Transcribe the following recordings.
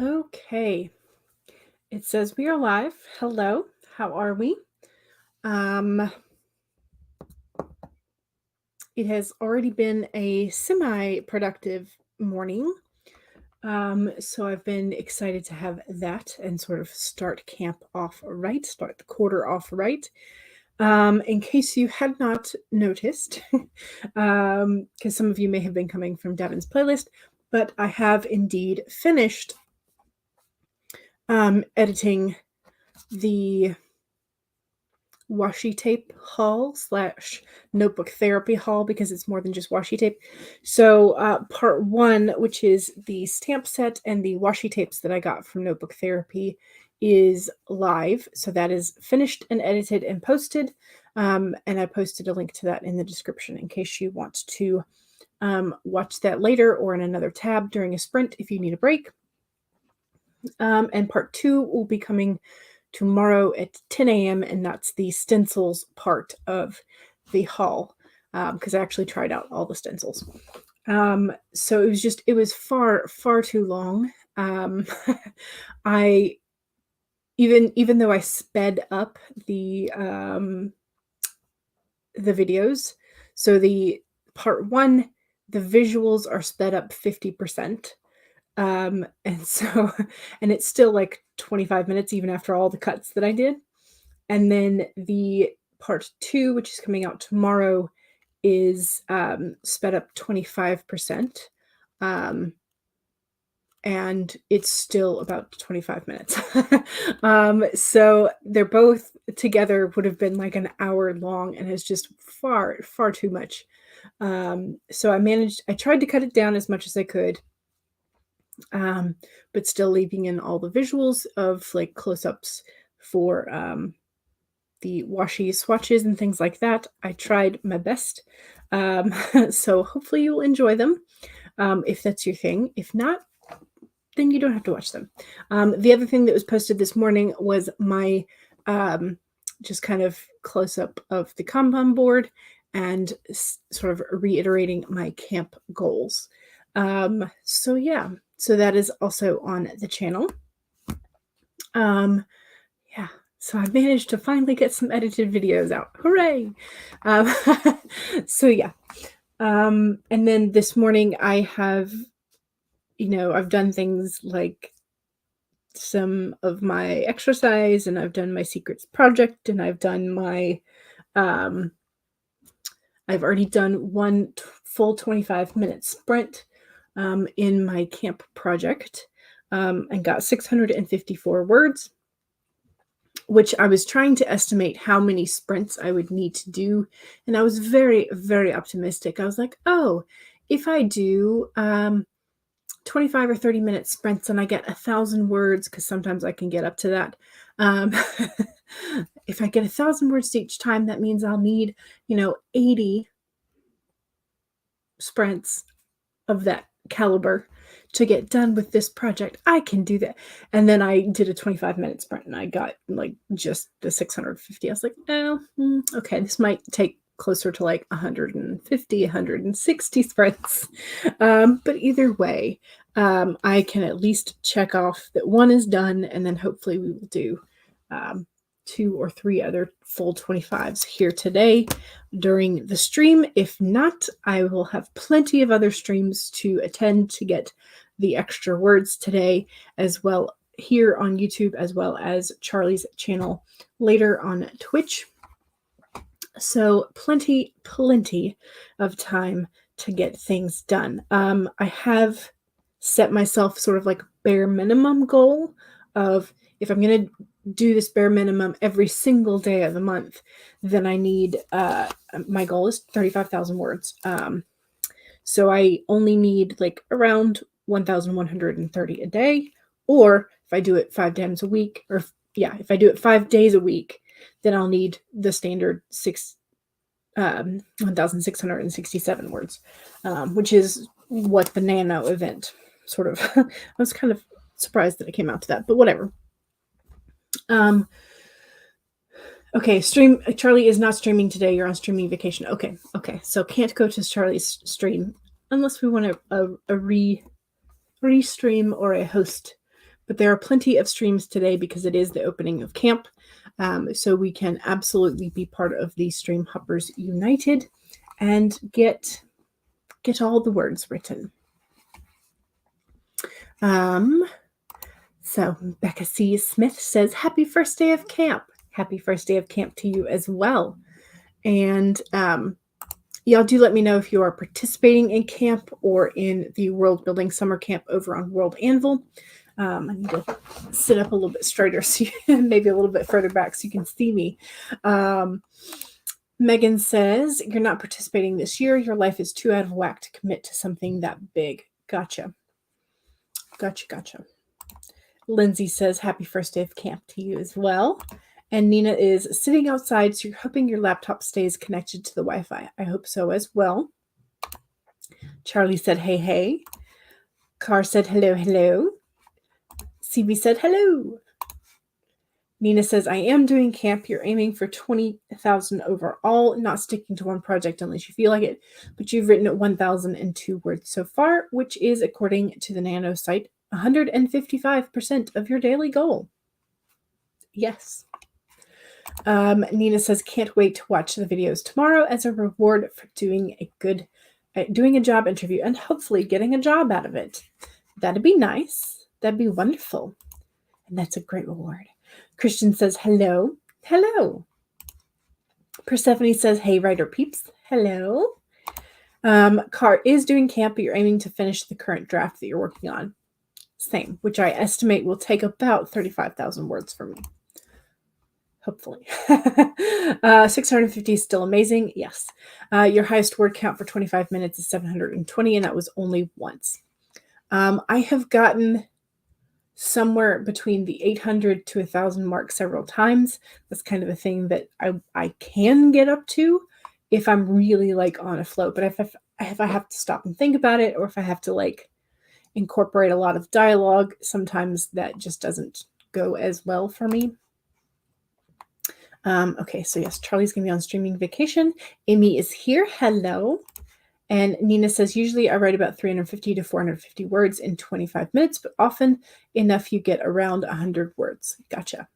Okay, it says we are live. Hello, how are we? It has already been a semi-productive morning. So I've been excited to have that and sort of start camp off right, start the quarter off right. In case you had not noticed, because some of you may have been coming from Davin's playlist, but I have indeed finished editing the washi tape haul / notebook therapy haul because it's more than just washi tape. So part one, which is the stamp set and the washi tapes that I got from Notebook Therapy, is live. So that is finished and edited and posted. And I posted a link to that in the description in case you want to watch that later or in another tab during a sprint if you need a break. And part two will be coming tomorrow at 10 a.m. and that's the stencils part of the haul because I actually tried out all the stencils. So it was far too long. I even though I sped up the videos, so the part one, the visuals are sped up 50%. And it's still like 25 minutes even after all the cuts that I did. And then the part two, which is coming out tomorrow, is sped up 25%. And it's still about 25 minutes. So they're both together would have been like an hour long and it's just far too much. So I tried to cut it down as much as I could. But still leaving in all the visuals of like close-ups for the washi swatches and things like that. I tried my best. So hopefully you'll enjoy them if that's your thing. If not, then you don't have to watch them. The other thing that was posted this morning was my just kind of close-up of the Kanban board and sort of reiterating my camp goals. So yeah. So that is also on the channel. Yeah, so I managed to finally get some edited videos out. Hooray! So yeah. And then this morning I have, I've done things like some of my exercise and I've done my secrets project and I've done my, I've already done one full 25-minute sprint in my camp project and got 654 words, which I was trying to estimate how many sprints I would need to do. And I was very, very optimistic. I was like, oh, if I do 25 or 30-minute sprints and I get 1,000 words, because sometimes I can get up to that. If I get 1,000 words each time, that means I'll need, 80 sprints of that caliber to get done with this project. I can do that. And then I did a 25-minute sprint and I got like just the 650. I was like, oh, okay, this might take closer to like 150, 160 sprints. But either way, I can at least check off that one is done, and then hopefully we will do 2 or 3 other full 25s here today during the stream. If not, I will have plenty of other streams to attend to get the extra words today, as well here on YouTube, as well as Charlie's channel later on Twitch. So plenty of time to get things done. I have set myself sort of like bare minimum goal of if I'm going to do this bare minimum every single day of the month, then I need, my goal is 35,000 words. So I only need like around 1,130 a day, or if I do it 5 times a week, if I do it 5 days a week, then I'll need the standard 1,667 words, which is what the Nano event sort of, I was kind of surprised that it came out to that, but whatever. Okay, Charlie is not streaming today. You're on streaming vacation. Okay. So can't go to Charlie's stream unless we want a re-stream or a host But there are plenty of streams today because it is the opening of camp. So we can absolutely be part of the Stream Hoppers United and get all the words written. So Becca C. Smith says, happy first day of camp. Happy first day of camp to you as well. And y'all do let me know if you are participating in camp or in the World Building Summer Camp over on World Anvil. I need to sit up a little bit straighter, so maybe a little bit further back so you can see me. Megan says, you're not participating this year. Your life is too out of whack to commit to something that big. Gotcha. Lindsay says, happy first day of camp to you as well. And Nina is sitting outside, so you're hoping your laptop stays connected to the Wi-Fi. I hope so as well. Charlie said, hey, hey. Car said, hello, hello. CB said, hello. Nina says, I am doing camp. You're aiming for 20,000 overall, not sticking to one project unless you feel like it. But you've written 1,002 words so far, which is, according to the Nano site, 155% of your daily goal. Yes. Nina says, can't wait to watch the videos tomorrow as a reward for doing a job interview and hopefully getting a job out of it. That'd be nice. That'd be wonderful. And that's a great reward. Christian says, hello. Hello. Persephone says, hey, writer peeps. Hello. Car is doing camp, but you're aiming to finish the current draft that you're working on. Same, which I estimate will take about 35,000 words for me. Hopefully. 650 is still amazing. Yes. Your highest word count for 25 minutes is 720, and that was only once. I have gotten somewhere between the 800 to 1,000 mark several times. That's kind of a thing that I can get up to if I'm really like on a flow. But if I have to stop and think about it, or if I have to like incorporate a lot of dialogue, sometimes that just doesn't go as well for me. Okay, so yes, Charlie's going to be on streaming vacation. Amy is here. Hello. And Nina says, usually I write about 350 to 450 words in 25 minutes, but often enough you get around 100 words. Gotcha.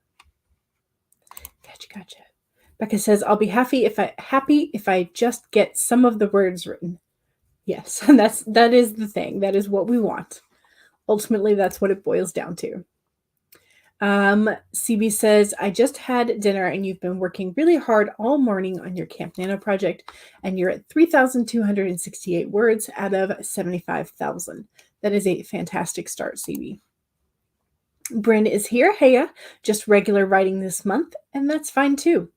Becca says, I'll be happy if I just get some of the words written. Yes, and that is the thing. That is what we want. Ultimately, that's what it boils down to. CB says, I just had dinner and you've been working really hard all morning on your Camp Nano project, and you're at 3,268 words out of 75,000. That is a fantastic start, CB. Bryn is here. Heya, just regular writing this month, and that's fine too.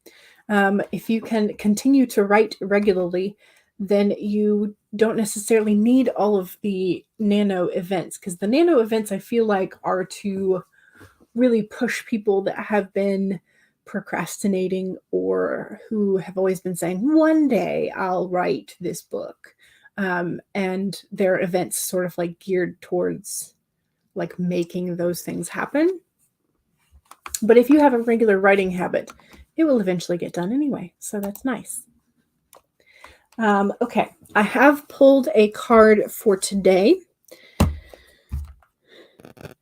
If you can continue to write regularly, then you don't necessarily need all of the Nano events, because the Nano events I feel like are to really push people that have been procrastinating or who have always been saying, one day I'll write this book. And their events sort of like geared towards like making those things happen. But if you have a regular writing habit, it will eventually get done anyway. So that's nice. Okay, I have pulled a card for today.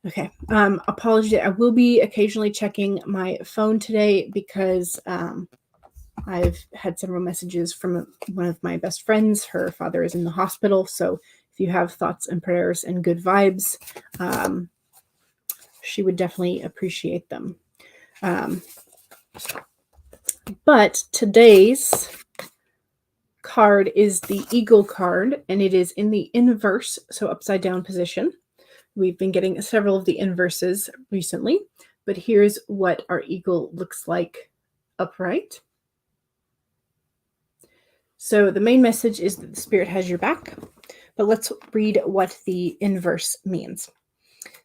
Okay, apology. I will be occasionally checking my phone today because I've had several messages from one of my best friends. Her father is in the hospital. So if you have thoughts and prayers and good vibes, she would definitely appreciate them. But today's card is the Eagle card, and it is in the inverse, so upside down position. We've been getting several of the inverses recently, but here's what our eagle looks like upright. So the main message is that the spirit has your back, but let's read what the inverse means.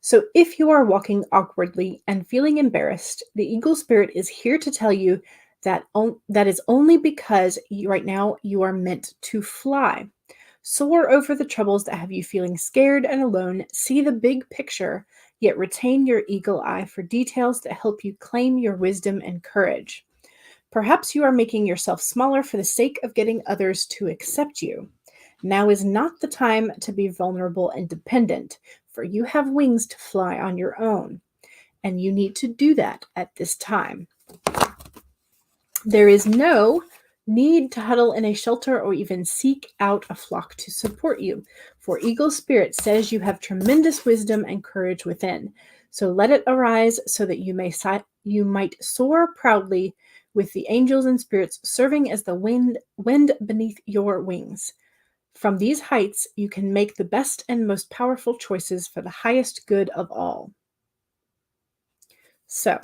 So if you are walking awkwardly and feeling embarrassed, the eagle spirit is here to tell you that that is only because right now you are meant to fly. Soar over the troubles that have you feeling scared and alone. See the big picture, yet retain your eagle eye for details that help you claim your wisdom and courage. Perhaps you are making yourself smaller for the sake of getting others to accept you. Now is not the time to be vulnerable and dependent, for you have wings to fly on your own, and you need to do that at this time. There is no need to huddle in a shelter or even seek out a flock to support you, for Eagle Spirit says you have tremendous wisdom and courage within. So let it arise so that you might soar proudly with the angels and spirits serving as the wind beneath your wings. From these heights, you can make the best and most powerful choices for the highest good of all. So,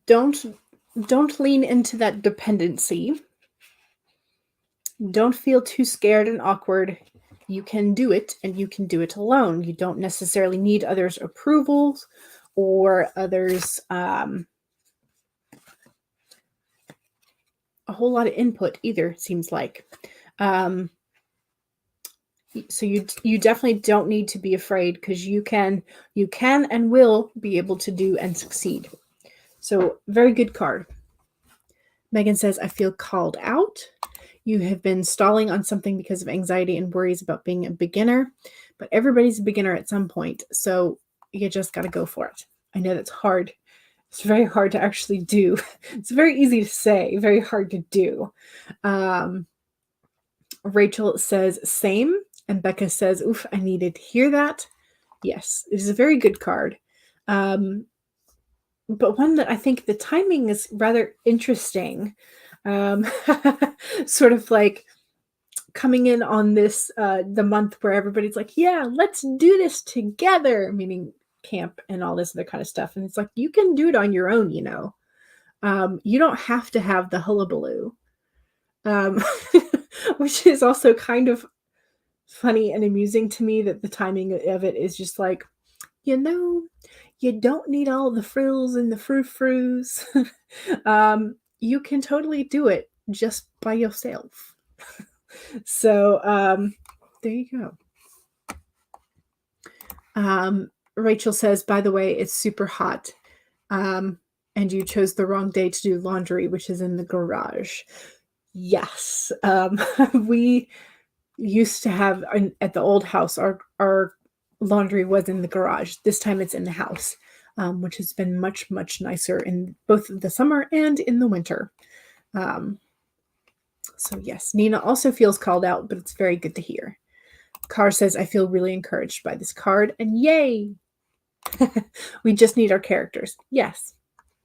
don't lean into that dependency. Don't feel too scared and awkward. You can do it, and you can do it alone. You don't necessarily need others' approvals or others' a whole lot of input either, it seems like. So you definitely don't need to be afraid, because you can and will be able to do and succeed. So very good card. Megan says, I feel called out. You have been stalling on something because of anxiety and worries about being a beginner, but everybody's a beginner at some point, so you just got to go for it. I know that's hard. It's very hard to actually do. It's very easy to say, very hard to do. Rachel says, same. And Becca says, oof, I needed to hear that. Yes, it is a very good card. But one that I think the timing is rather interesting. Sort of like coming in on this, the month where everybody's like, yeah, let's do this together, meaning camp and all this other kind of stuff. And it's like, you can do it on your own, you know. You don't have to have the hullabaloo, which is also kind of funny and amusing to me, that the timing of it is just like, you know, you don't need all the frills and the frou-frous. You can totally do it just by yourself. So there you go. Rachel says, by the way, it's super hot. And you chose the wrong day to do laundry, which is in the garage. Yes. We used to have at the old house, our laundry was in the garage. This time it's in the house, which has been much, much nicer in both the summer and in the winter. So yes, Nina also feels called out, but it's very good to hear. Carr says, I feel really encouraged by this card, and yay! We just need our characters. Yes,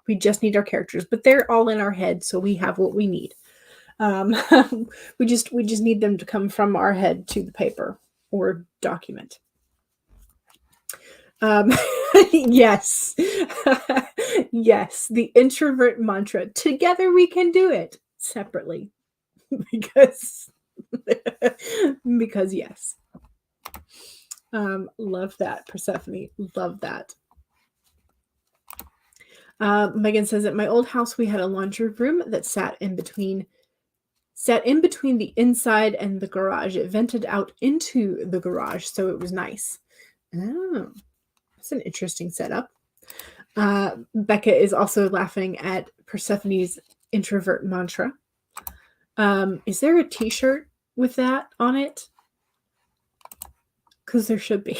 we just need our characters, but they're all in our head, so we have what we need. We just need them to come from our head to the paper or document. Yes. Yes, the introvert mantra. Together we can do it. Separately. because yes. Love that, Persephone. Love that. Megan says, at my old house we had a laundry room that sat in between the inside and the garage. It vented out into the garage, so it was nice. Oh, that's an interesting setup. Becca is also laughing at Persephone's introvert mantra. Is there a t-shirt with that on it? Because there should be.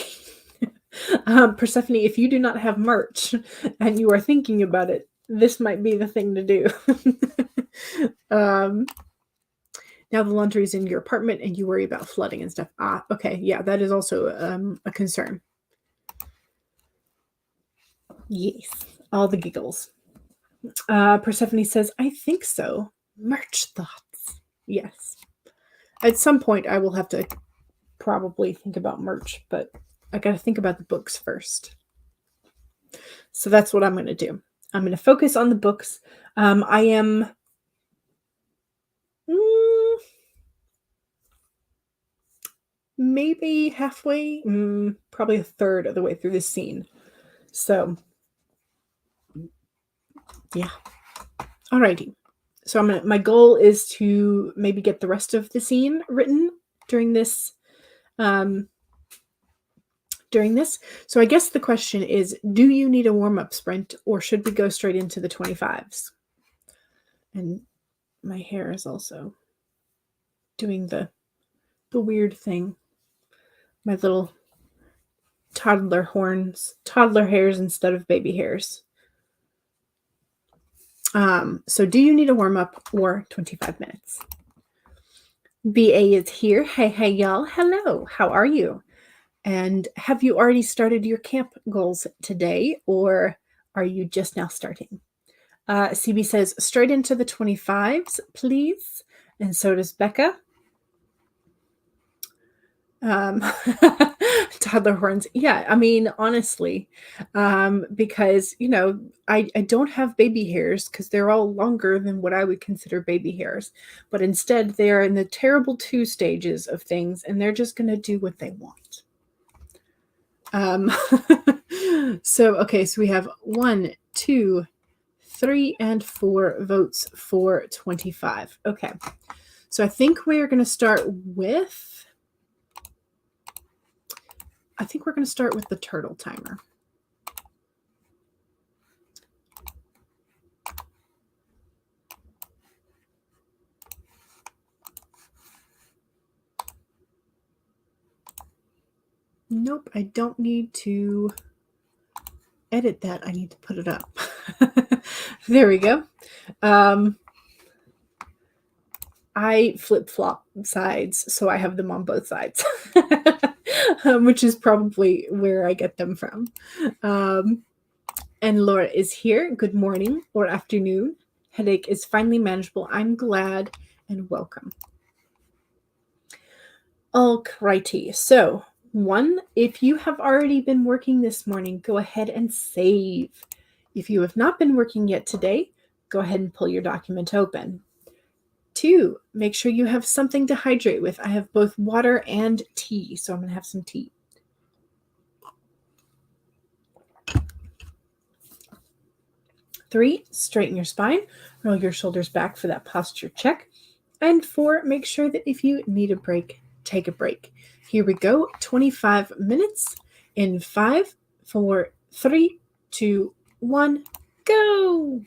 Persephone, if you do not have merch and you are thinking about it, this might be the thing to do. Now the laundry is in your apartment and you worry about flooding and stuff. Okay. Yeah, that is also a concern. Yes. All the giggles. Persephone says, I think so. Merch thoughts. Yes. At some point I will have to probably think about merch, but I got to think about the books first. So that's what I'm going to do. I'm going to focus on the books. I am maybe halfway, probably a third of the way through this scene. So, yeah. Alrighty. So my goal is to maybe get the rest of the scene written during this during this. So I guess the question is, do you need a warm-up sprint or should we go straight into the 25s? And my hair is also doing the weird thing. My little toddler hairs instead of baby hairs. So do you need a warm-up or 25 minutes? BA is here. Hey, y'all. Hello. How are you? And have you already started your camp goals today, or are you just now starting? CB says, straight into the 25s, please. And so does Becca. Toddler horns. Yeah, I mean, honestly, because, you know, I don't have baby hairs because they're all longer than what I would consider baby hairs. But instead, they are in the terrible 2 stages of things, and they're just going to do what they want. So we have 1, 2, 3, and 4 votes for 25. Okay, so I think we're going to start with the turtle timer. Nope, I don't need to edit that. I need to put it up. There we go. I flip-flop sides, so I have them on both sides, which is probably where I get them from. And Laura is here. Good morning or afternoon. Headache is finally manageable. I'm glad, and welcome. Alrighty, so 1, if you have already been working this morning, go ahead and save. If you have not been working yet today, go ahead and pull your document open. 2, make sure you have something to hydrate with. I have both water and tea, so I'm going to have some tea. 3, straighten your spine, roll your shoulders back for that posture check. And 4, make sure that if you need a break, take a break. Here we go, 25 minutes in 5, 4, 3, 2, 1, go!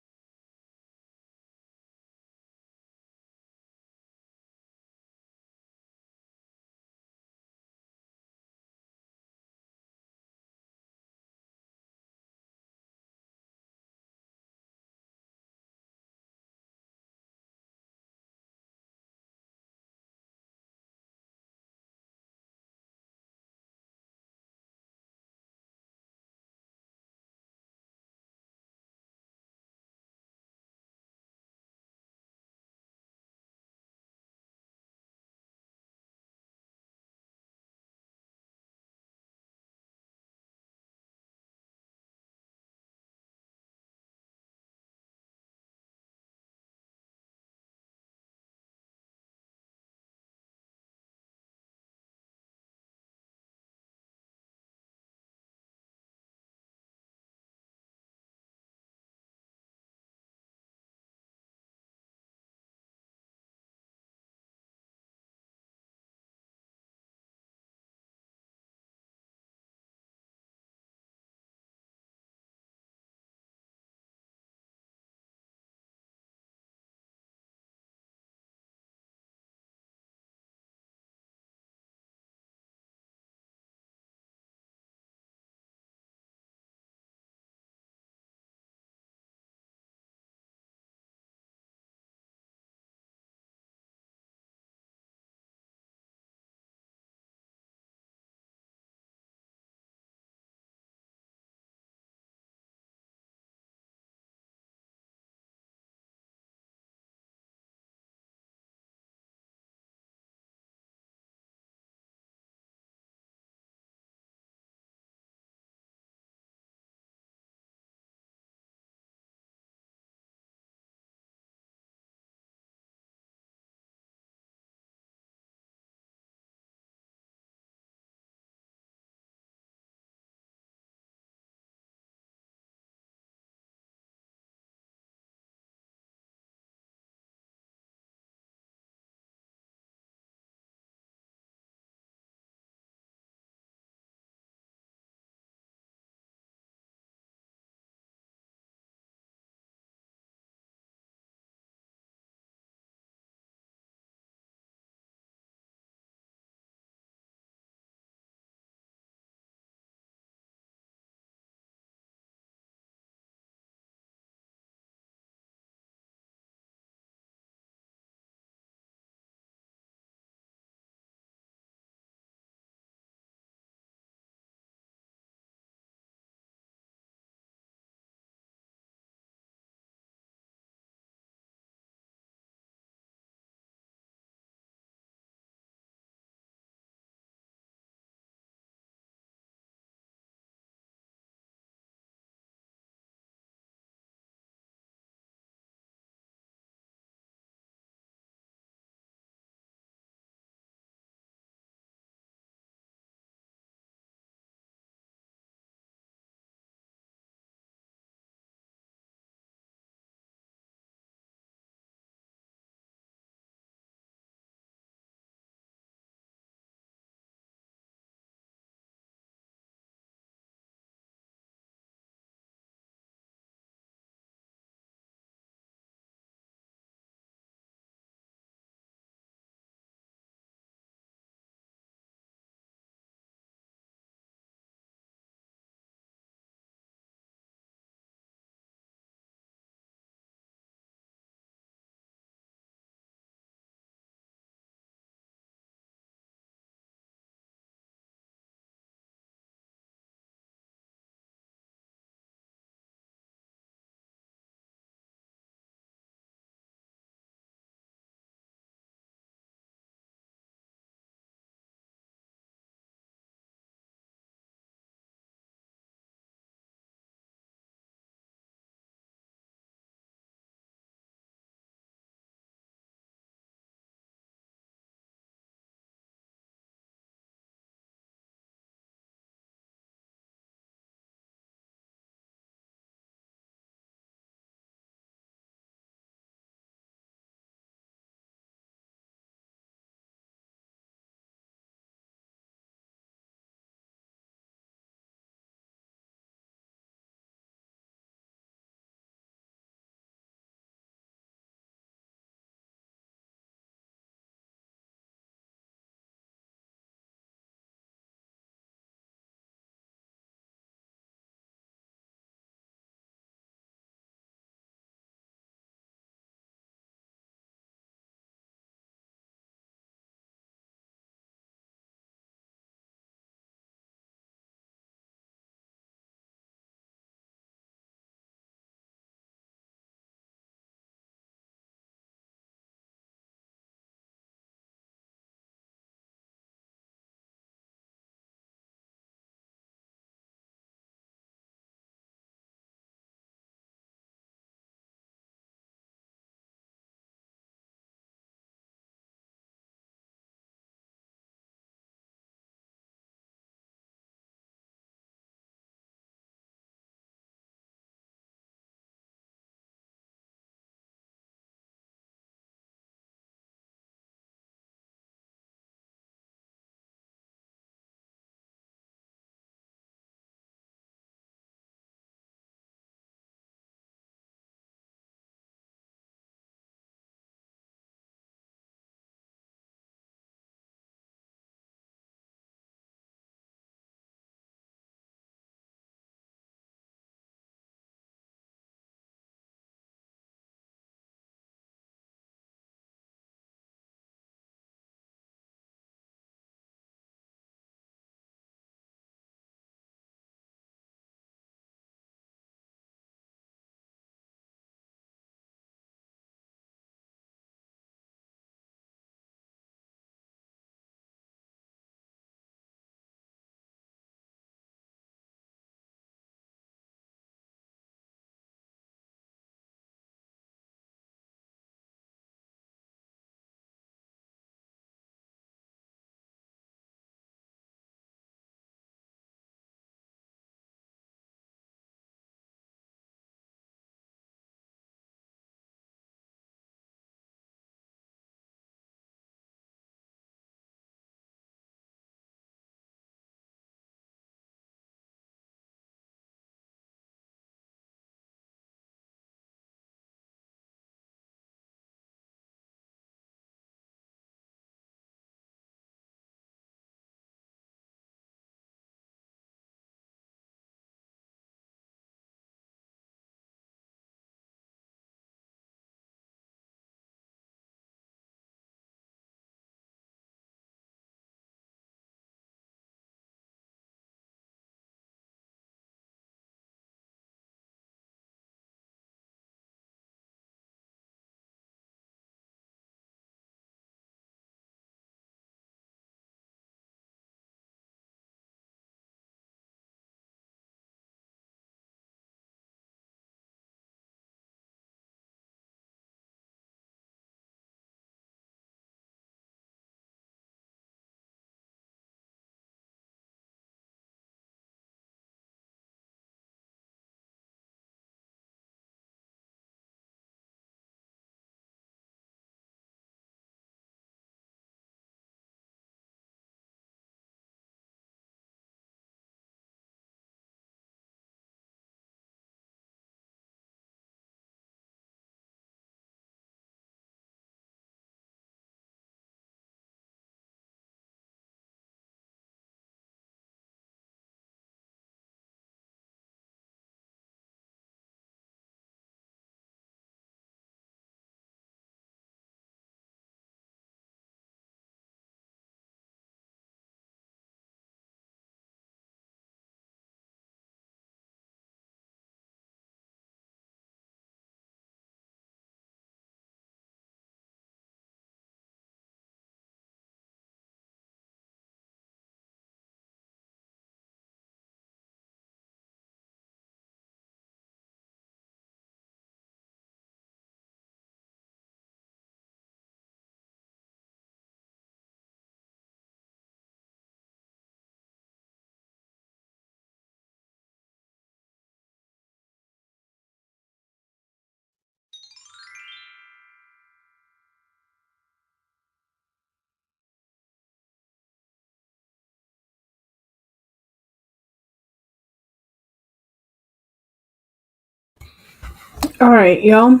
All right, y'all.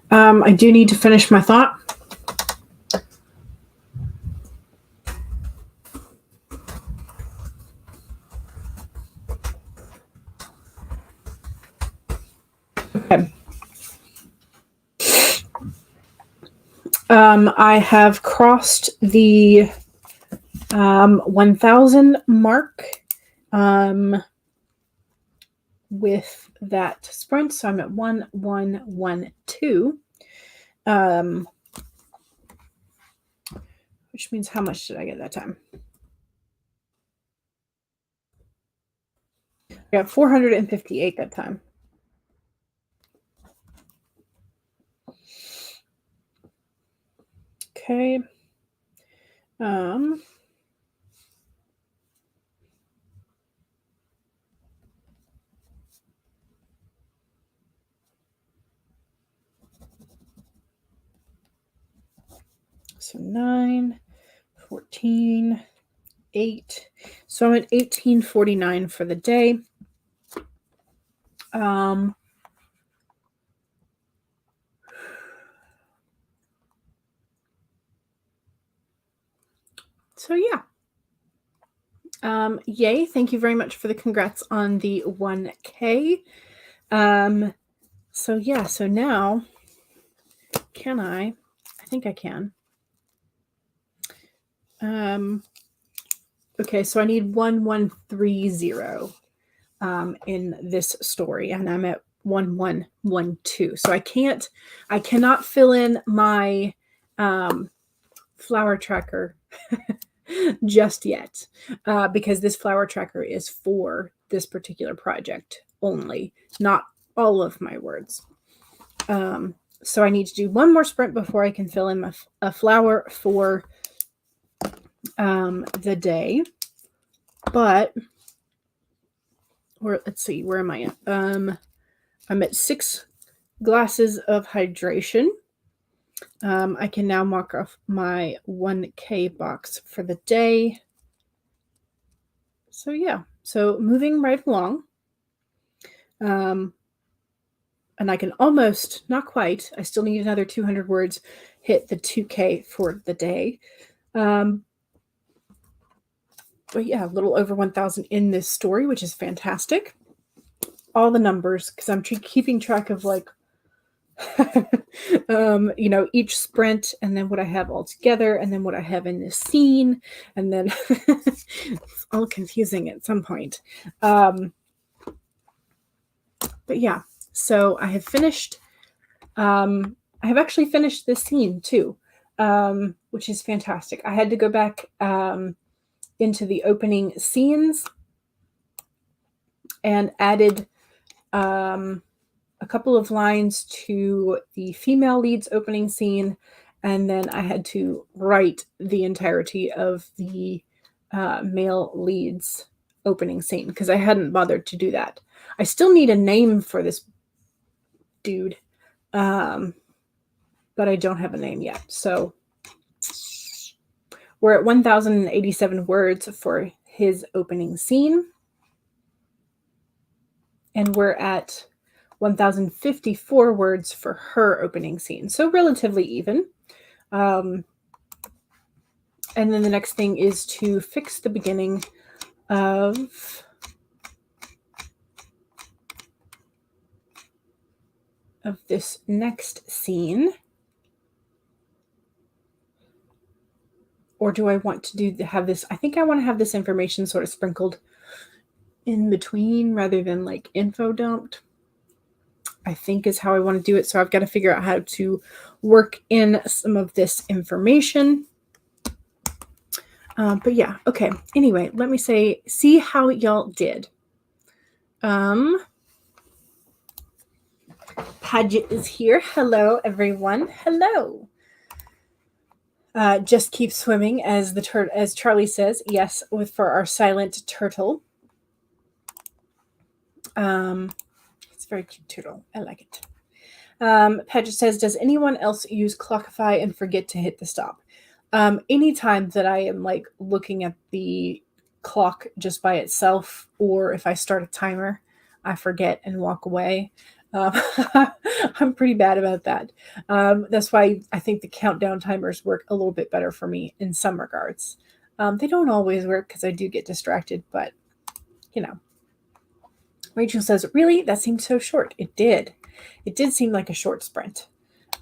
I do need to finish my thought. Okay. I have crossed the 1,000 mark with that sprint. So I'm at 1112. Which means how much did I get that time? I got 458 that time. Okay. So 9, 14, 8. So I'm at 1849 for the day. So yeah. Yay. Thank you very much for the congrats on the 1K. So yeah, so now can I think I can. Okay, so I need 1130 in this story, and I'm at 1112. So I cannot fill in my flower tracker just yet, because this flower tracker is for this particular project only, not all of my words. So I need to do one more sprint before I can fill in a flower for the day. But let's see, where am I at? I'm at 6 glasses of hydration. I can now mark off my 1K box for the day. So yeah, so moving right along. And I can almost, not quite, I still need another 200 words, hit the 2K for the day. But yeah, a little over 1,000 in this story, which is fantastic. All the numbers, because I'm keeping track of like, each sprint, and then what I have all together, and then what I have in this scene, and then it's all confusing at some point. But yeah, so I have finished. I have actually finished this scene too, which is fantastic. I had to go back into the opening scenes and added a couple of lines to the female lead's opening scene, and then I had to write the entirety of the male lead's opening scene because I hadn't bothered to do that. I still need a name for this dude, but I don't have a name yet. So we're at 1,087 words for his opening scene, and we're at 1,054 words for her opening scene. So relatively even. And then the next thing is to fix the beginning of this next scene. Or do I want to have this? I think I want to have this information sort of sprinkled in between rather than like info dumped, I think is how I want to do it. So I've got to figure out how to work in some of this information. But yeah, okay. Anyway, let me see how y'all did. Paget is here. Hello, everyone. Hello. Just keep swimming, as as Charlie says. Yes, for our silent turtle. It's a very cute turtle. I like it. Paget says, does anyone else use Clockify and forget to hit the stop? Anytime that I am like looking at the clock just by itself, or if I start a timer, I forget and walk away. I'm pretty bad about that. That's why I think the countdown timers work a little bit better for me in some regards. They don't always work because I do get distracted, but you know. Rachel says, really? That seemed so short. It did. It did seem like a short sprint.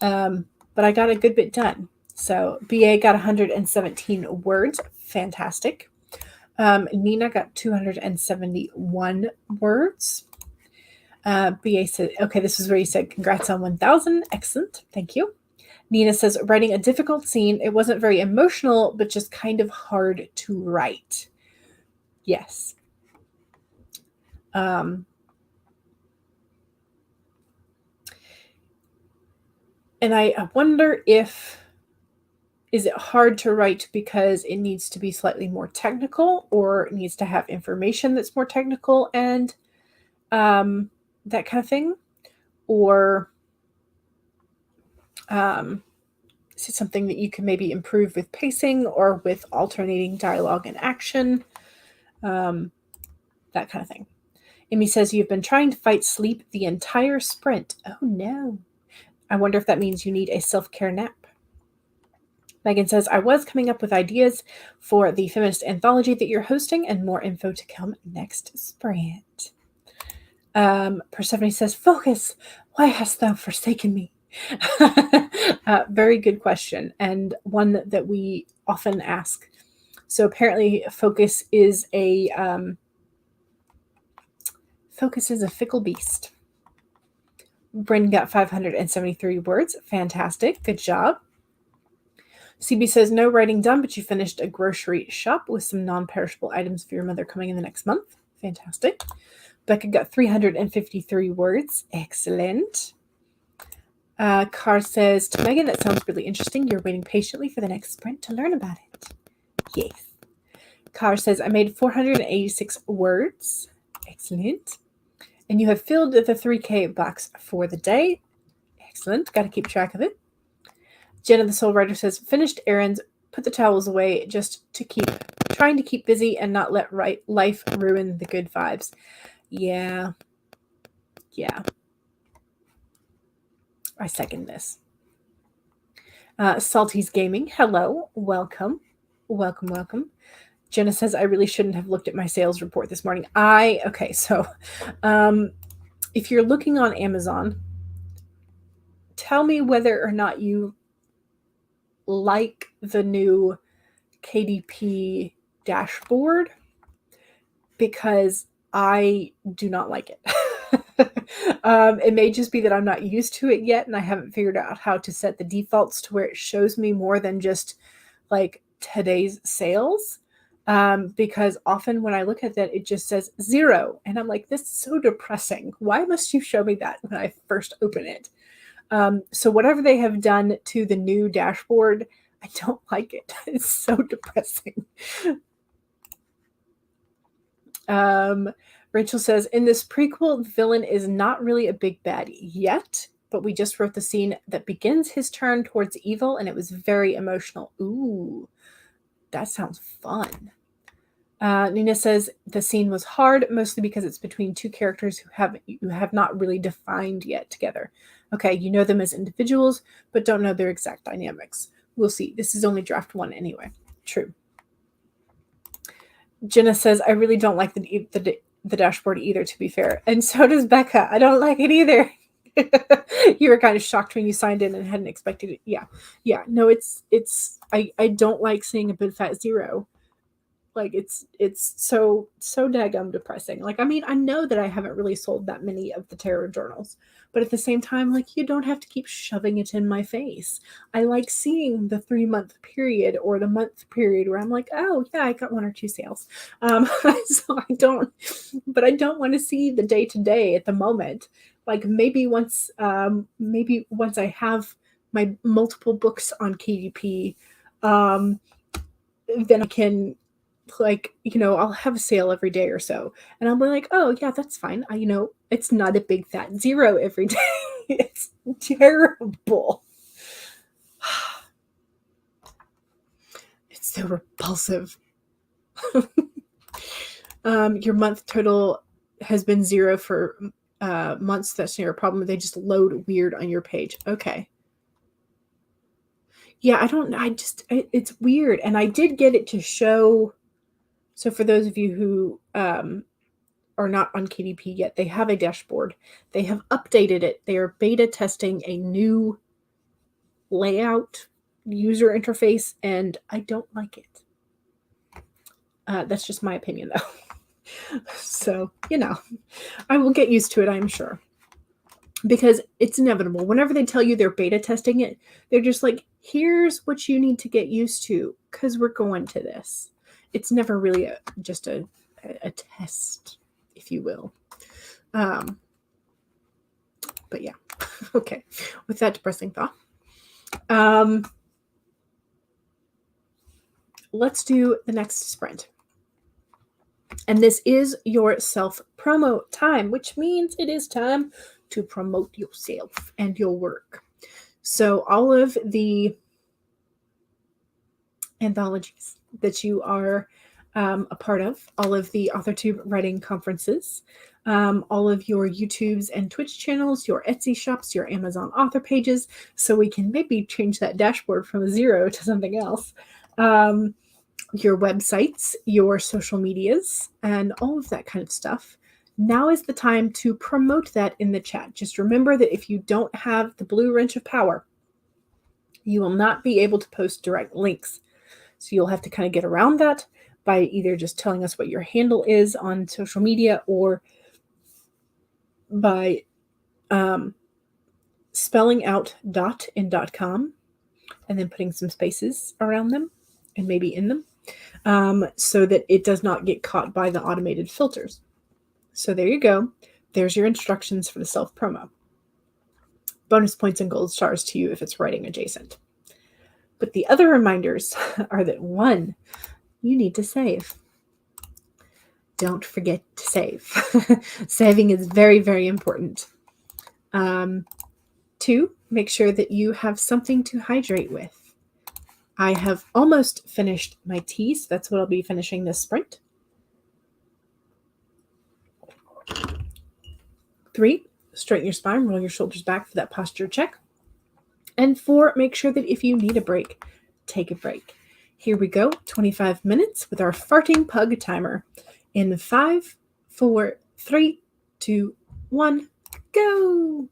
But I got a good bit done. So BA got 117 words. Fantastic. Nina got 271 words. BA said, okay, this is where you said, congrats on 1,000. Excellent. Thank you. Nina says, writing a difficult scene. It wasn't very emotional, but just kind of hard to write. Yes. And I wonder if, is it hard to write because it needs to be slightly more technical, or it needs to have information that's more technical and that kind of thing? Or is it something that you can maybe improve with pacing or with alternating dialogue and action? That kind of thing. Amy says, you've been trying to fight sleep the entire sprint. Oh no. I wonder if that means you need a self-care nap. Megan says, I was coming up with ideas for the feminist anthology that you're hosting, and more info to come next sprint. Persephone says, focus. Why hast thou forsaken me? Very good question, and one that we often ask. So apparently focus is a fickle beast. Bryn got 573 words. Fantastic. Good job. CB says, no writing done, but you finished a grocery shop with some non-perishable items for your mother coming in the next month. Fantastic. Becca got 353 words. Excellent. Carr says, to Megan, that sounds really interesting. You're waiting patiently for the next sprint to learn about it. Yes. Carr says, I made 486 words. Excellent. And you have filled the 3K box for the day. Excellent. Got to keep track of it. Jenna the Soul Writer says, finished errands, put the towels away just to trying to keep busy and not let life ruin the good vibes. Yeah. I second this. Salty's Gaming, hello, welcome. Jenna says, I really shouldn't have looked at my sales report this morning. Okay, so if you're looking on Amazon, tell me whether or not you like the new KDP dashboard, because I do not like it. It may just be that I'm not used to it yet, and I haven't figured out how to set the defaults to where it shows me more than just like today's sales. Because often when I look at that, it just says 0. And I'm like, this is so depressing. Why must you show me that when I first open it? So whatever they have done to the new dashboard, I don't like it. It's so depressing. Rachel says, in this prequel, the villain is not really a big bad yet, but we just wrote the scene that begins his turn towards evil, and it was very emotional. Ooh, that sounds fun. Nina says, the scene was hard, mostly because it's between two characters who have not really defined yet together. Okay, you know them as individuals, but don't know their exact dynamics. We'll see. This is only draft 1 anyway. True. Jenna says, I really don't like the dashboard either, to be fair. And so does Becca. I don't like it either. You were kind of shocked when you signed in and hadn't expected it. Yeah. No, I don't like seeing a big fat 0. Like it's so daggum depressing. Like, I mean, I know that I haven't really sold that many of the tarot journals, but at the same time, like, you don't have to keep shoving it in my face. I like seeing the 3-month period or the month period where I'm like, oh yeah, I got 1 or 2 sales. So I don't want to see the day to day at the moment. Like maybe once I have my multiple books on KDP, then I can, like, I'll have a sale every day or so, and I'll be like, oh yeah, that's fine. It's not a big fat 0 every day. It's terrible. It's so repulsive. Your month total has been 0 for months that's your problem. They just load weird on your page. Okay. Yeah, it's weird. And I did get it to show. So for those of you who are not on KDP yet, they have a dashboard. They have updated it. They are beta testing a new layout user interface, and I don't like it. That's just my opinion, though. So, I will get used to it, I'm sure. Because it's inevitable. Whenever they tell you they're beta testing it, they're just like, here's what you need to get used to, because we're going to this. It's never really just a test, if you will. But yeah, okay. With that depressing thought, let's do the next sprint. And this is your self-promo time, which means it is time to promote yourself and your work. So all of the anthologies that you are a part of, all of the authortube writing conferences, all of your YouTubes and Twitch channels, your Etsy shops, your Amazon author pages, so we can maybe change that dashboard from a 0 to something else. Your websites, your social medias, and all of that kind of stuff. Now is the time to promote that in the chat. Just remember that if you don't have the blue wrench of power, you will not be able to post direct links. So you'll have to kind of get around that by either just telling us what your handle is on social media, or by spelling out dot in .com and then putting some spaces around them and maybe in them, so that it does not get caught by the automated filters. So there you go. There's your instructions for the self-promo. Bonus points and gold stars to you if it's writing adjacent. But the other reminders are that 1, you need to save. Don't forget to save. Saving is very, very important. 2, make sure that you have something to hydrate with. I have almost finished my tea, so that's what I'll be finishing this sprint. 3, straighten your spine, roll your shoulders back for that posture check. And 4, make sure that if you need a break, take a break. Here we go, 25 minutes with our farting pug timer. In 5, 4, 3, 2, 1, go!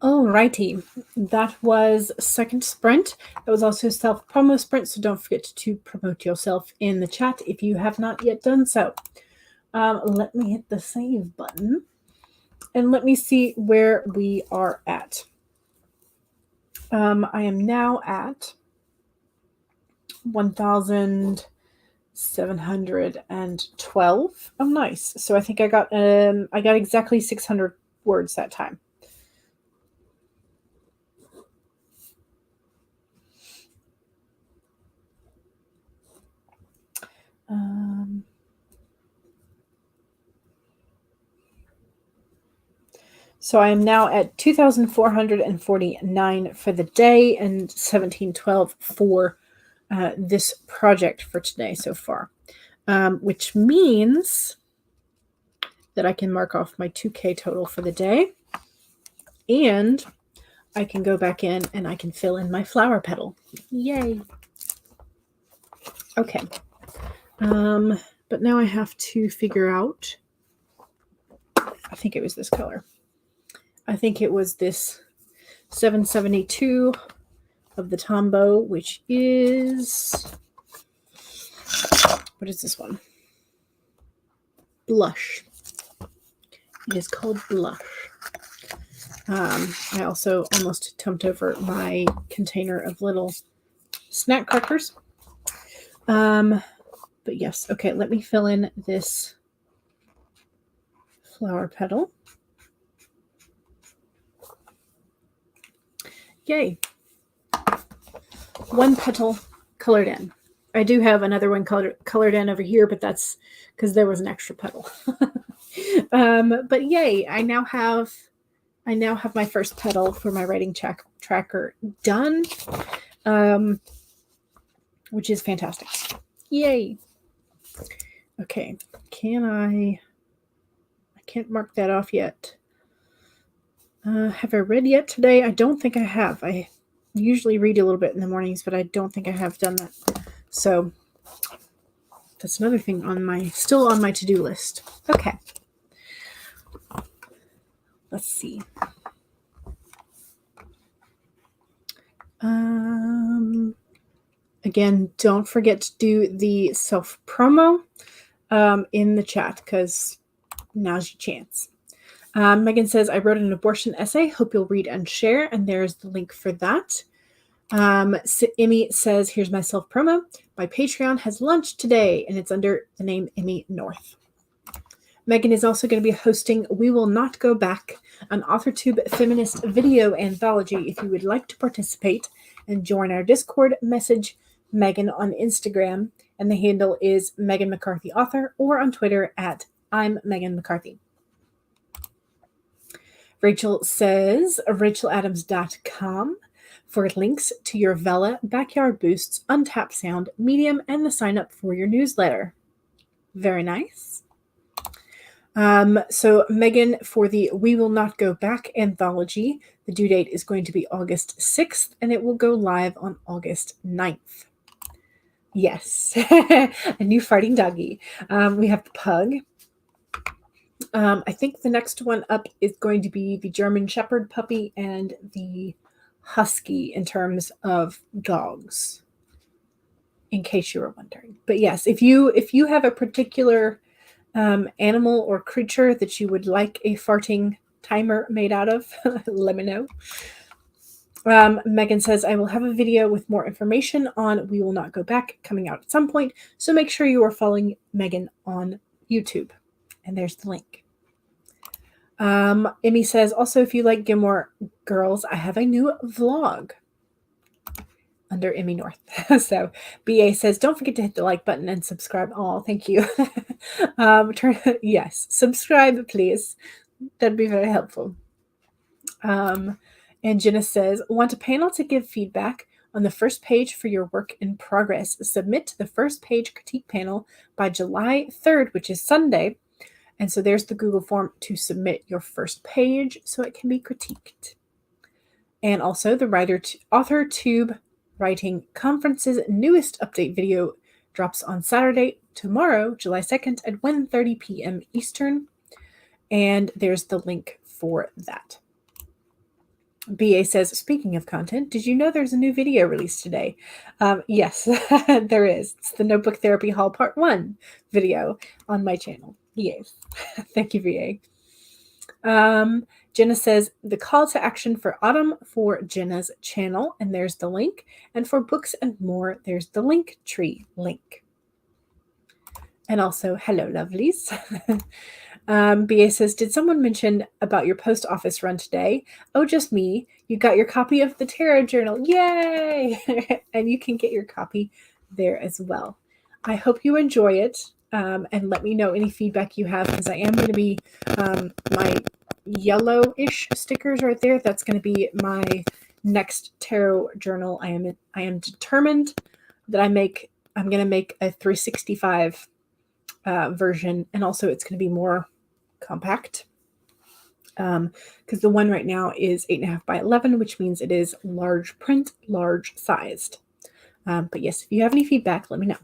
Alrighty, that was second sprint. That was also self-promo sprint, so don't forget to promote yourself in the chat if you have not yet done so. Let me hit the save button, and let me see where we are at. I am now at 1,712. Oh, nice. So I think I got exactly 600 words that time. So I am now at 2,449 for the day and 1,712 for this project for today so far, which means that I can mark off my 2K total for the day, and I can go back in and I can fill in my flower petal. Yay! Okay. But now I have to figure out, I think it was this color. I think it was this 772 of the Tombow, which is, what is this one? Blush. It is called Blush. I also almost dumped over my container of little snack crackers. But yes, okay, let me fill in this flower petal. Yay. One petal colored in. I do have another one colored in over here, but that's because there was an extra petal. But yay, I now have my first petal for my writing tracker done, which is fantastic. Yay. Okay, I can't mark that off yet. Have I read yet today? I don't think I have. I usually read a little bit in the mornings, but I don't think I have done that. So that's another thing still on my to-do list. Okay. Let's see. Again, don't forget to do the self-promo in the chat, because now's your chance. Megan says, I wrote an abortion essay. Hope you'll read and share. And there's the link for that. Emmy says, here's my self-promo. My Patreon has launched today, and it's under the name Emmy North. Megan is also going to be hosting We Will Not Go Back, an authortube feminist video anthology. If you would like to participate and join our Discord, message Megan on Instagram, and the handle is Megan McCarthy Author, or on Twitter at I'm Megan McCarthy. Rachel says, racheladams.com for links to your Vela, Backyard Boosts, Untap Sound, Medium, and the sign up for your newsletter. Very nice. So Megan, for the We Will Not Go Back anthology, the due date is going to be August 6th, and it will go live on August 9th. Yes, a new farting doggy. We have the pug. I think the next one up is going to be the German Shepherd puppy and the husky in terms of dogs, in case you were wondering. But yes, if you have a particular animal or creature that you would like a farting timer made out of, let me know. Megan says, I will have a video with more information on We Will Not Go Back coming out at some point, so make sure you are following Megan on YouTube. And there's the link. Emmy says, also, if you like Gilmore Girls, I have a new vlog under Emmy North. So BA says, don't forget to hit the like button and subscribe. Oh, thank you. Yes, subscribe, please. That'd be very helpful. And Jenna says, want a panel to give feedback on the first page for your work in progress. Submit to the first page critique panel by July 3rd, which is Sunday. And so there's the Google form to submit your first page so it can be critiqued. And also the AuthorTube Writing Conference's newest update video drops on Saturday, tomorrow, July 2nd at 1:30 p.m. Eastern. And there's the link for that. BA says, speaking of content, did you know there's a new video released today? Yes, there is. It's the Notebook Therapy Haul Part 1 video on my channel. Yes. Thank you, VA. Jenna says, the call to action for autumn for Jenna's channel, and there's the link. And for books and more, there's the link tree link. And also, hello, lovelies. BA says, did someone mention about your post office run today? Oh, just me. You got your copy of the Tarot Journal. Yay! And you can get your copy there as well. I hope you enjoy it, and let me know any feedback you have, because I am going to be my yellowish stickers right there. That's going to be my next Tarot Journal. I am determined that I'm going to make a 365 version, and also it's going to be more compact, because the one right now is 8.5 by 11, which means it is large print, large sized. But yes, if you have any feedback, let me know.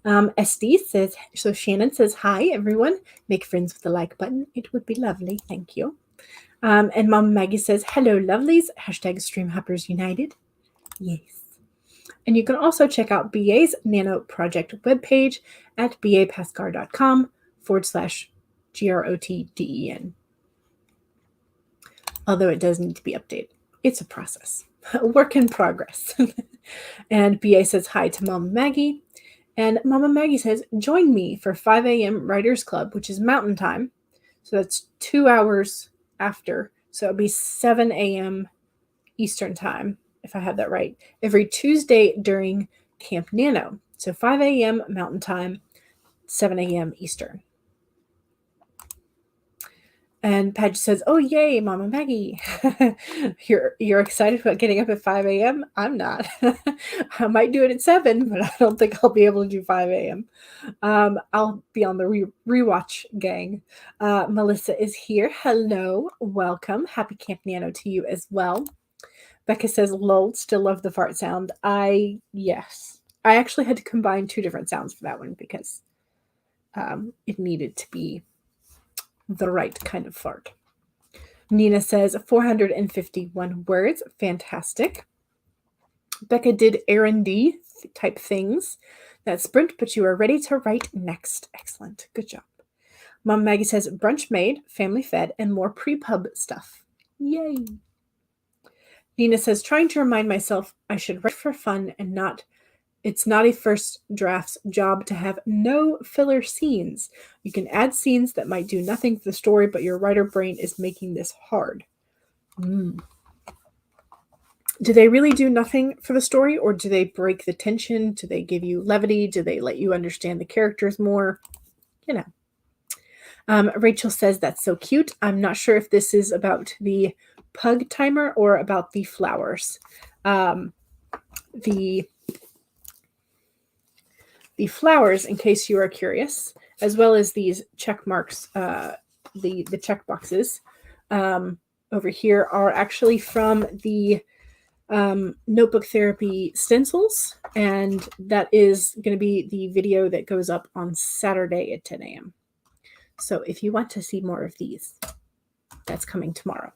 SD says, so Shannon says, hi everyone, make friends with the like button. It would be lovely. Thank you. And Mom Maggie says, hello lovelies, hashtag StreamHoppers United. Yes. And you can also check out BA's Nano Project webpage at bapascar.com/GROTDEN. Although it does need to be updated. It's a process, a work in progress. And BA says hi to Mama Maggie. And Mama Maggie says, join me for 5 a.m. Writers Club, which is Mountain Time. So that's 2 hours after. So it'll be 7 a.m. Eastern Time, if I have that right, every Tuesday during Camp Nano. So 5 a.m. Mountain Time, 7 a.m. Eastern. And Padge says, oh, yay, Mama Maggie. You're excited about getting up at 5 a.m.? I'm not. I might do it at 7, but I don't think I'll be able to do 5 a.m. I'll be on the rewatch gang. Melissa is here. Hello. Welcome. Happy Camp Nano to you as well. Becca says, lol, still love the fart sound. Yes. I actually had to combine 2 different sounds for that one because it needed to be the right kind of fart. Nina says 451 words. Fantastic. Becca did R&D type things. That's sprint, but you are ready to write next. Excellent. Good job. Mom Maggie says brunch made, family fed, and more pre-pub stuff. Yay. Nina says trying to remind myself I should write for fun and it's not a first draft's job to have no filler scenes. You can add scenes that might do nothing for the story, but your writer brain is making this hard. Do they really do nothing for the story, or do they break the tension? Do they give you levity? Do they let you understand the characters more? You know. Rachel says that's so cute. I'm not sure if this is about the pug timer or about the flowers. The flowers, in case you are curious, as well as these check marks, the check boxes over here are actually from the Notebook Therapy stencils, and that is going to be the video that goes up on Saturday at 10 a.m. So if you want to see more of these, that's coming tomorrow.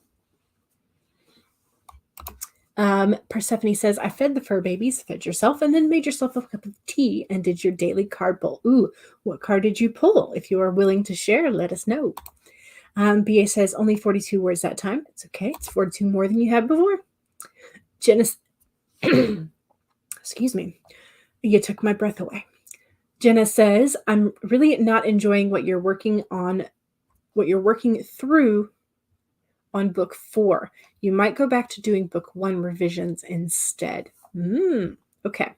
Persephone says, I fed the fur babies, fed yourself, and then made yourself a cup of tea and did your daily card pull. Ooh, what card did you pull? If you are willing to share, let us know. BA says, only 42 words that time. It's okay. It's 42 more than you had before. Jenna, excuse me. You took my breath away. Jenna says, I'm really not enjoying what you're working through on book 4. You might go back to doing book 1 revisions instead. Okay.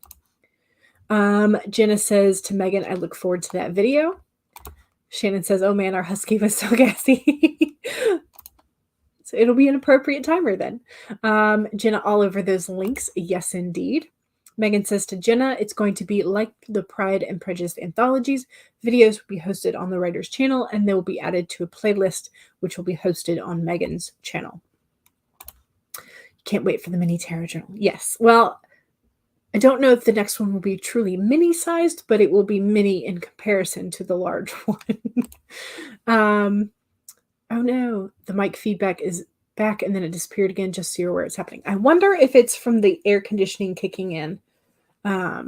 Jenna says to Megan, I look forward to that video. Shannon says, oh man, our husky was so gassy. So it'll be an appropriate timer then. Jenna, all over those links. Yes, indeed. Megan says to Jenna, it's going to be like the Pride and Prejudice anthologies. Videos will be hosted on the writer's channel, and they will be added to a playlist, which will be hosted on Megan's channel. Can't wait for the mini tarot journal. Yes. Well, I don't know if the next one will be truly mini-sized, but it will be mini in comparison to the large one. Oh no, the mic feedback is back and then it disappeared again, just so you're aware it's happening. I wonder if it's from the air conditioning kicking in. I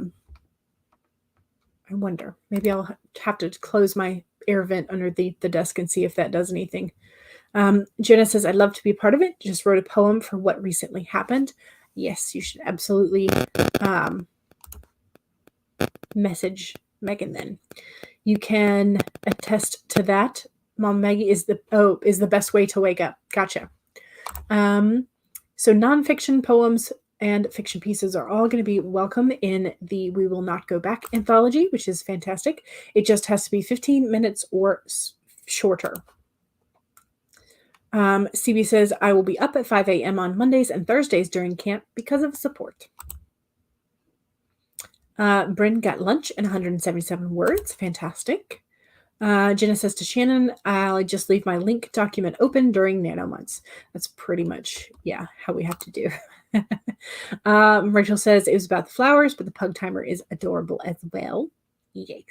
wonder. Maybe I'll have to close my air vent underneath the desk and see if that does anything. Jenna says, I'd love to be part of it. Just wrote a poem for what recently happened. Yes, you should absolutely message Megan then. You can attest to that. Mom Maggie is the best way to wake up. Gotcha. So nonfiction poems and fiction pieces are all going to be welcome in the We Will Not Go Back anthology, which is fantastic. It just has to be 15 minutes or shorter. CB says, I will be up at 5 a.m. on Mondays and Thursdays during camp because of support. Bryn got lunch in 177 words. Fantastic. Jenna says to Shannon, I'll just leave my link document open during Nano months. That's pretty much, how we have to do. Rachel says it was about the flowers, but the pug timer is adorable as well. Yes.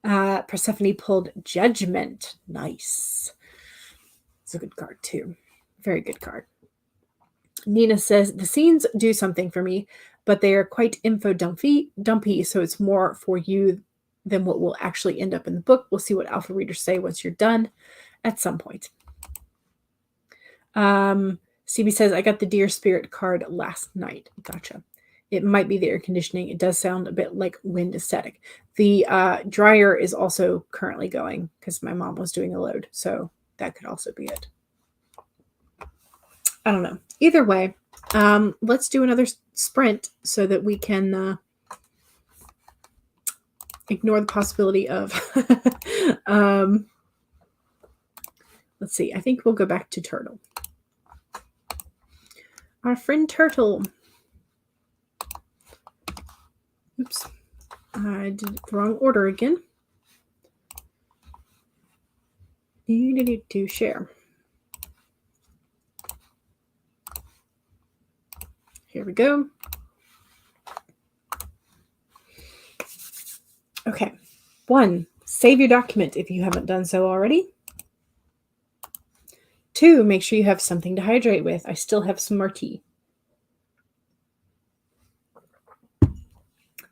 Persephone pulled Judgment. Nice. It's a good card too. Very good card. Nina says the scenes do something for me, but they are quite info dumpy, so it's more for you than what will actually end up in the book. We'll see what alpha readers say once you're done at some point. CB says, I got the Dear Spirit card last night. Gotcha. It might be the air conditioning. It does sound a bit like wind is static. The dryer is also currently going because my mom was doing a load. So that could also be it. I don't know. Either way, let's do another sprint so that we can ignore the possibility of... let's see. I think we'll go back to Turtle. Our friend Turtle. Oops. I did it the wrong order again. To share. Here we go. Okay. 1, save your document if you haven't done so already. 2, make sure you have something to hydrate with. I still have some more tea.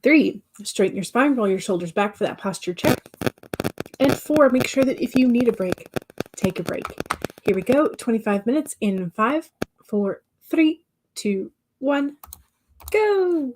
3, straighten your spine, roll your shoulders back for that posture check. And 4, make sure that if you need a break, take a break. Here we go. 25 minutes in 5, 4, 3, 2, 1, go.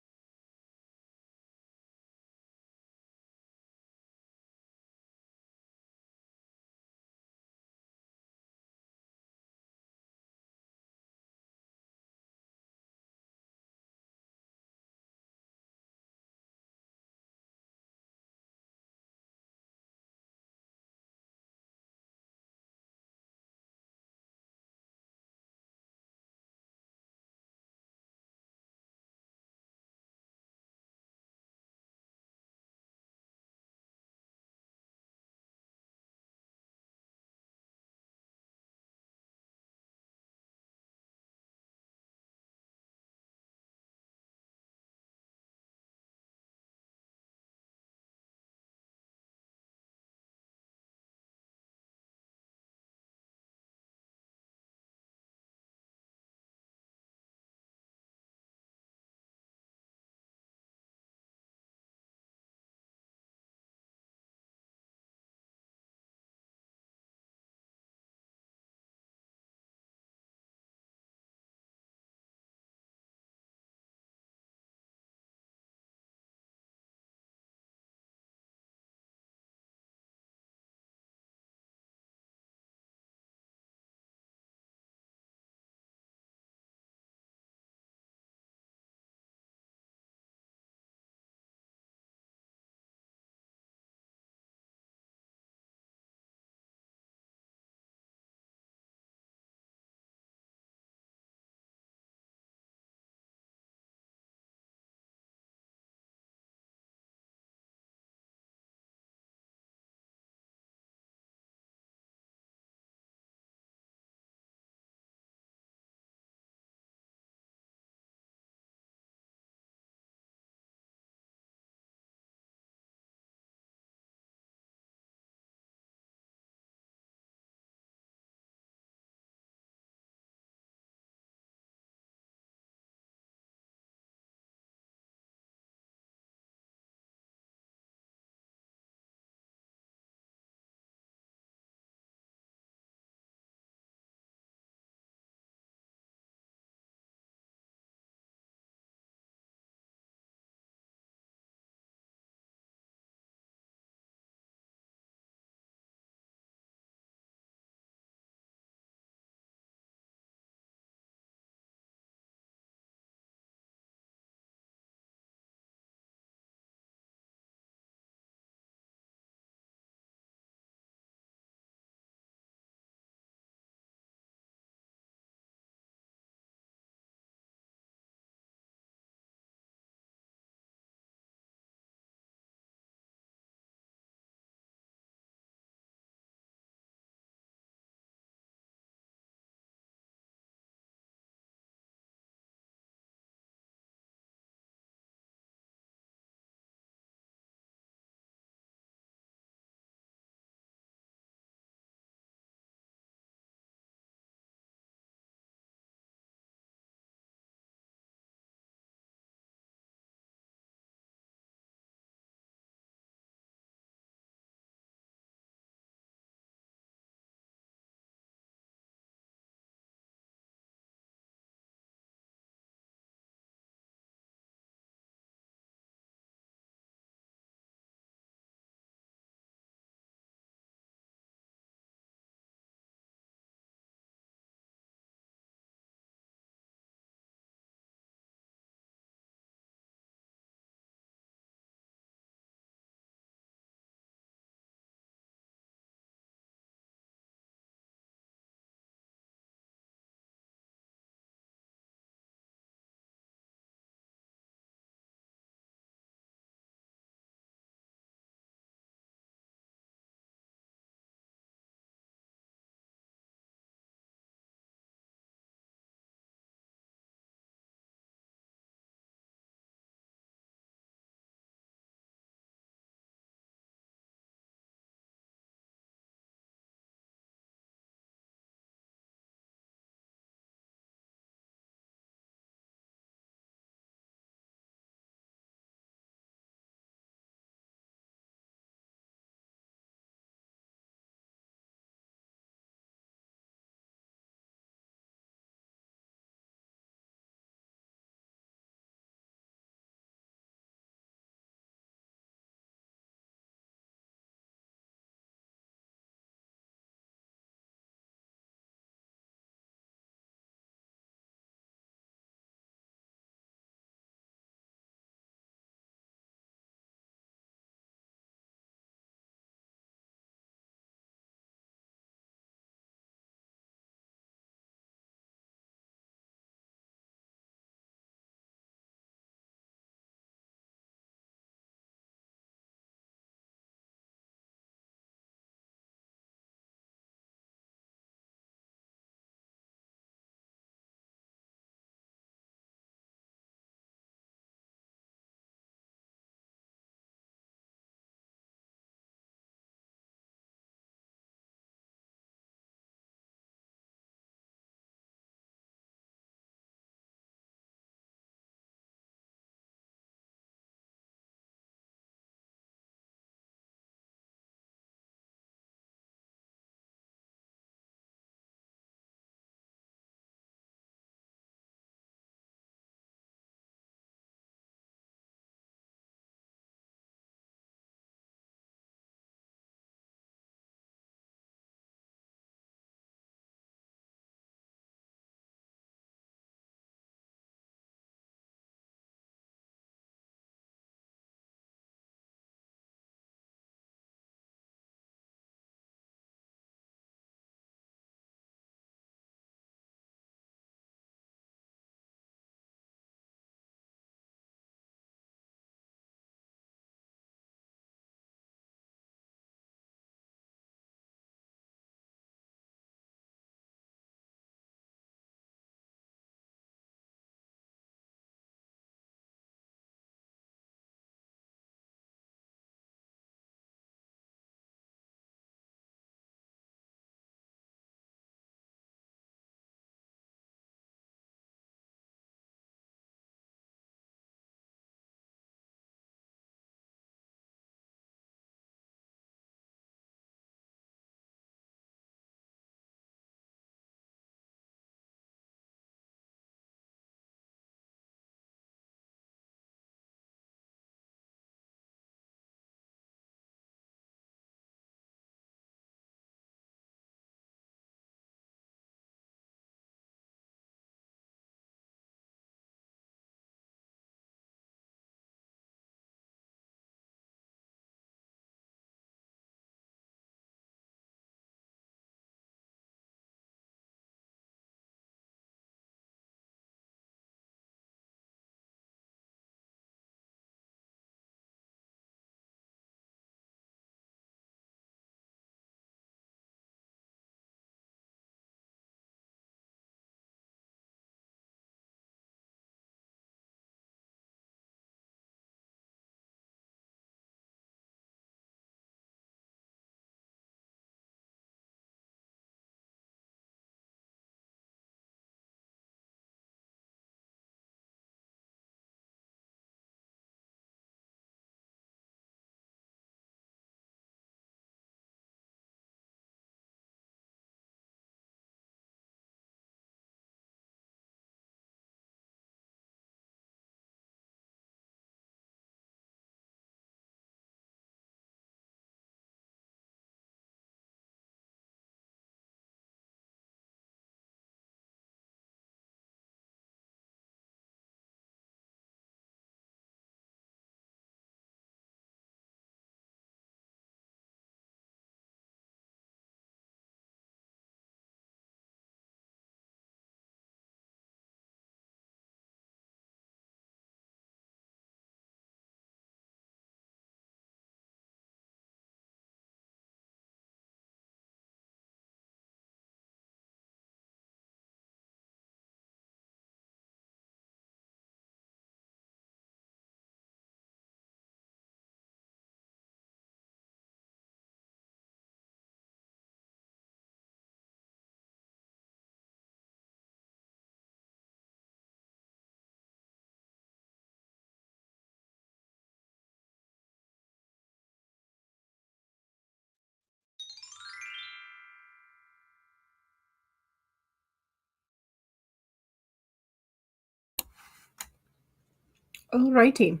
Alrighty.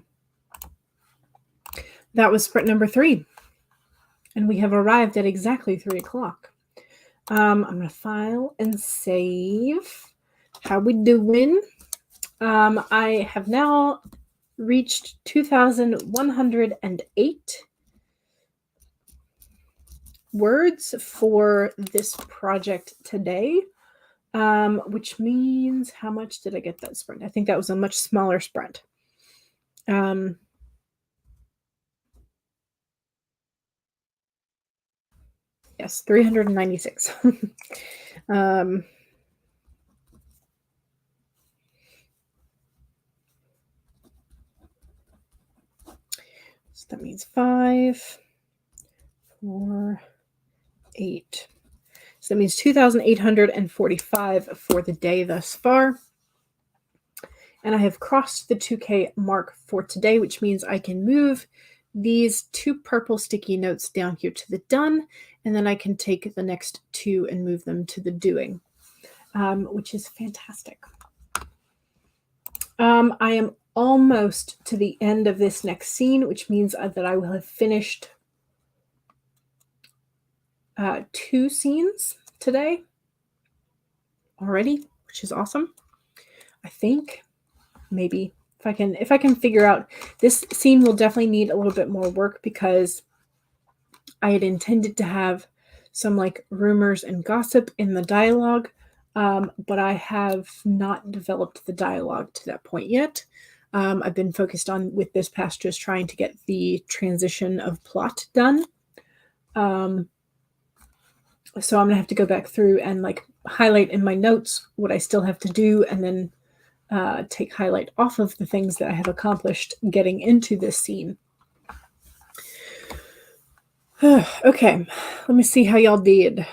That was sprint number 3. And we have arrived at exactly 3 o'clock. I'm going to file and save. How we doing? I have now reached 2,108 words for this project today, which means how much did I get that sprint? I think that was a much smaller sprint. Yes, 396. So that means 5, 4, 8. So that means 2,845 for the day thus far. And I have crossed the 2K mark for today, which means I can move these 2 purple sticky notes down here to the done, and then I can take the next 2 and move them to the doing, which is fantastic. I am almost to the end of this next scene, which means that I will have finished 2 scenes today already, which is awesome. I think maybe if I can figure out, this scene will definitely need a little bit more work because I had intended to have some like rumors and gossip in the dialogue, but I have not developed the dialogue to that point yet. I've been focused on, with this past, just trying to get the transition of plot done. So I'm gonna have to go back through and like highlight in my notes what I still have to do, and then take highlight off of the things that I have accomplished getting into this scene. Okay, let me see how y'all did.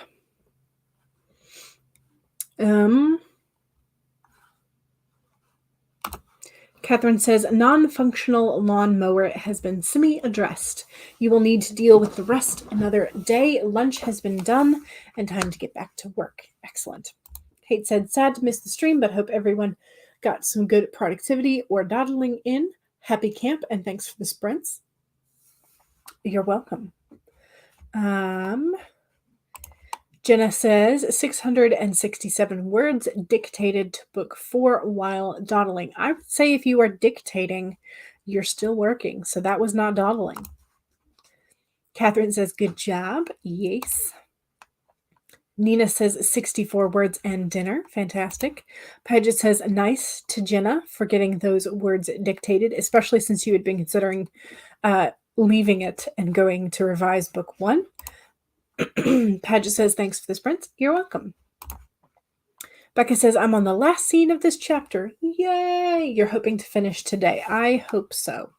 Catherine says, non-functional lawnmower has been semi-addressed. You will need to deal with the rest another day. Lunch has been done and time to get back to work. Excellent. Kate said, sad to miss the stream, but hope everyone got some good productivity or dawdling in. Happy camp and thanks for the sprints. You're welcome. Jenna says 667 words dictated to book 4 while dawdling. I would say if you are dictating, you're still working. So that was not dawdling. Catherine says, good job. Yes. Nina says 64 words and dinner. Fantastic. Paget says, nice to Jenna for getting those words dictated, especially since you had been considering leaving it and going to revise book 1. Paget says, thanks for the sprints. You're welcome. Becca says, I'm on the last scene of this chapter. Yay! You're hoping to finish today. I hope so.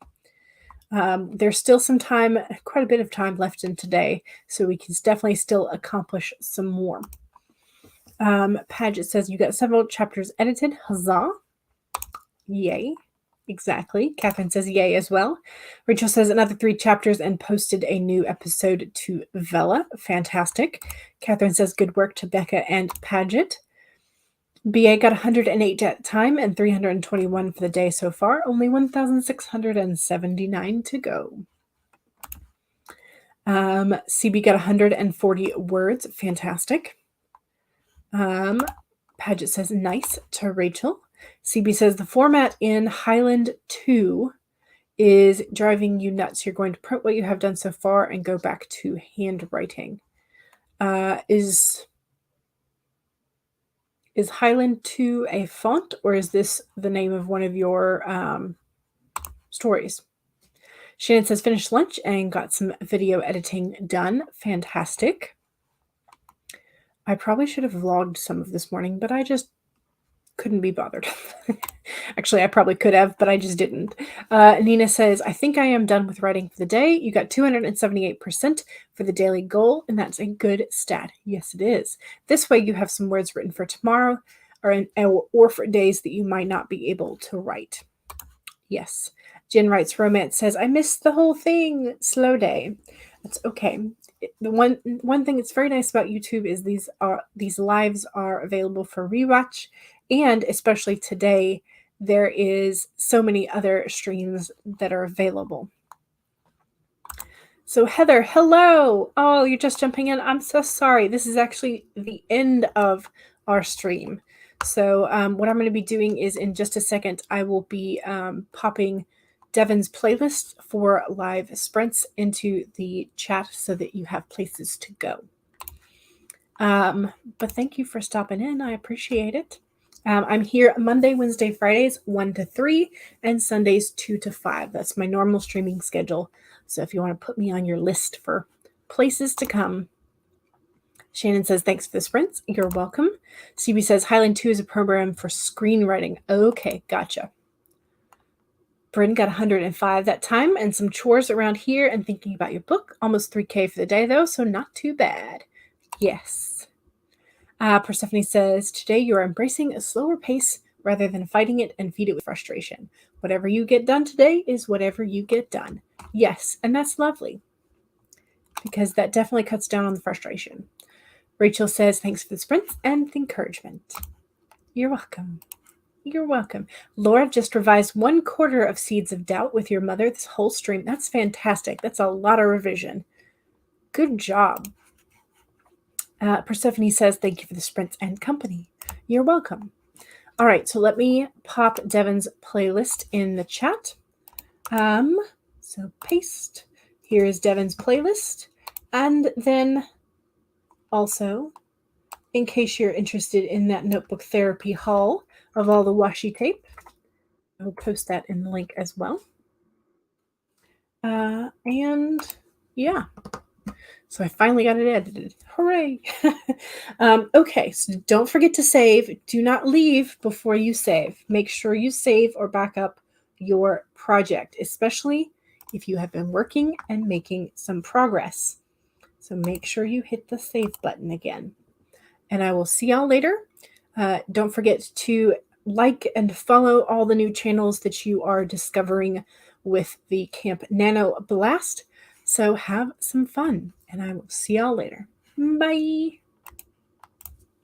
There's still some time, quite a bit of time left in today, so we can definitely still accomplish some more. Paget says, you got several chapters edited. Huzzah. Yay. Exactly. Catherine says yay as well. Rachel says another 3 chapters and posted a new episode to Vella. Fantastic. Catherine says good work to Becca and Paget. BA got 108 at time and 321 for the day so far. Only 1,679 to go. CB got 140 words. Fantastic. Paget says nice to Rachel. CB says the format in Highland 2 is driving you nuts. You're going to print what you have done so far and go back to handwriting. Is Highland 2 a font, or is this the name of one of your stories? Shannon says finished lunch and got some video editing done. Fantastic. I probably should have vlogged some of this morning, but I just couldn't be bothered. Actually, I probably could have, but I just didn't. Nina says, I think I am done with writing for the day. You got 278% for the daily goal, and that's a good stat. Yes, it is. This way you have some words written for tomorrow or for days that you might not be able to write. Yes. Jen writes, romance says, I missed the whole thing. Slow day. That's okay. The one thing that's very nice about YouTube is these lives are available for rewatch, and especially today, there is so many other streams that are available. So Heather, hello. Oh, you're just jumping in. I'm so sorry. This is actually the end of our stream. So what I'm going to be doing is in just a second, I will be popping Devin's playlist for live sprints into the chat so that you have places to go. But thank you for stopping in. I appreciate it. I'm here Monday, Wednesday, Fridays, 1 to 3, and Sundays, 2 to 5. That's my normal streaming schedule. So if you want to put me on your list for places to come. Shannon says, thanks for the sprints. You're welcome. CB says, Highland 2 is a program for screenwriting. Okay, gotcha. Bryn got 105 that time and some chores around here and thinking about your book. Almost 3K for the day, though, so not too bad. Yes. Persephone says, today you are embracing a slower pace rather than fighting it and feed it with frustration. Whatever you get done today is whatever you get done. Yes, and that's lovely because that definitely cuts down on the frustration. Rachel says, thanks for the sprints and the encouragement. You're welcome. You're welcome. Laura just revised 1/4 of Seeds of Doubt with your mother this whole stream. That's fantastic. That's a lot of revision. Good job. Persephone says, thank you for the sprints and company. You're welcome. All right, so let me pop Devin's playlist in the chat. So paste. Here is Devin's playlist. And then also, in case you're interested in that notebook therapy haul of all the washi tape, I'll post that in the link as well. And yeah. So I finally got it edited. Hooray. Okay, so don't forget to save. Do not leave before you save. Make sure you save or back up your project, especially if you have been working and making some progress. So make sure you hit the save button again. And I will see y'all later. Don't forget to like and follow all the new channels that you are discovering with the Camp Nano Blast. So have some fun, and I will see y'all later. Bye.